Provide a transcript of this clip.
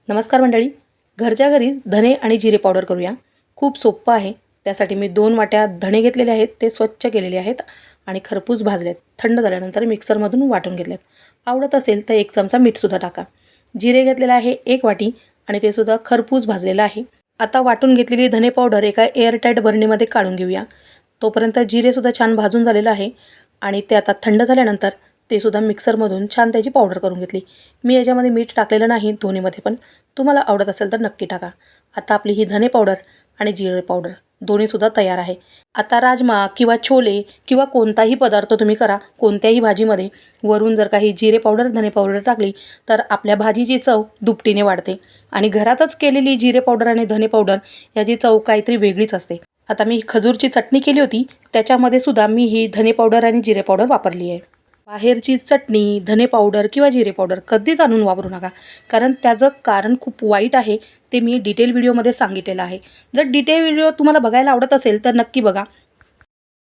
नमस्कार मंडळी, घरच्या घरी धने आणि जिरे पावडर करूया। खूप सोपं आहे। त्यासाठी मी 2 वाट्या धणे घेतलेले आहेत, ते स्वच्छ केलेले आहेत आणि खरपूस भाजलेत। थंड झाल्यानंतर मिक्सरमधून वाटून घेतलेत। आवडत असेल तर 1 चमचा मीठ सुद्धा टाका। जिरे घेतलेले आहे 1 वाटी आणि ते सुद्धा खरपूस भाजलेले आहे। आता वाटून घेतलेली धने पावडर एका एअरटाइट बरणीमध्ये काढून घेऊया। तोपर्यंत जिरे सुद्धा छान भाजून झालेलं आहे आणि ते आता थंड झाल्यानंतर ते सुद्धा मिक्सरमधून छान त्याची पावडर करून घेतली। मी याच्यामध्ये मीठ टाकलेलं नाही दोन्हीमध्ये, पण तुम्हाला आवडत असेल तर नक्की टाका। आता आपली ही धने पावडर आणि जिरे पावडर दोन्ही सुद्धा तयार आहे। आता राजमा किंवा छोले किंवा कोणताही पदार्थ तुम्ही करा, कोणत्याही भाजीमध्ये वरून जर काही जिरे पावडर धने पावडर टाकली तर आपल्या भाजीची चव दुपटीने वाढते आणि घरातच केलेली जिरे पावडर आणि धने पावडर याची चव काहीतरी वेगळीच असते। आता मी खजूरची चटणी केली होती, त्याच्यामध्ये सुद्धा मी ही धने पावडर आणि जिरे पावडर वापरली आहे। बाहेरची चटणी धने पावडर किंवा जिरे पावडर कधीच आणून वापरू नका, कारण त्याचं कारण खूप वाईट आहे। ते मी डिटेल व्हिडिओमध्ये सांगितलेलं आहे। जर डिटेल व्हिडिओ तुम्हाला बघायला आवडत असेल तर नक्की बघा।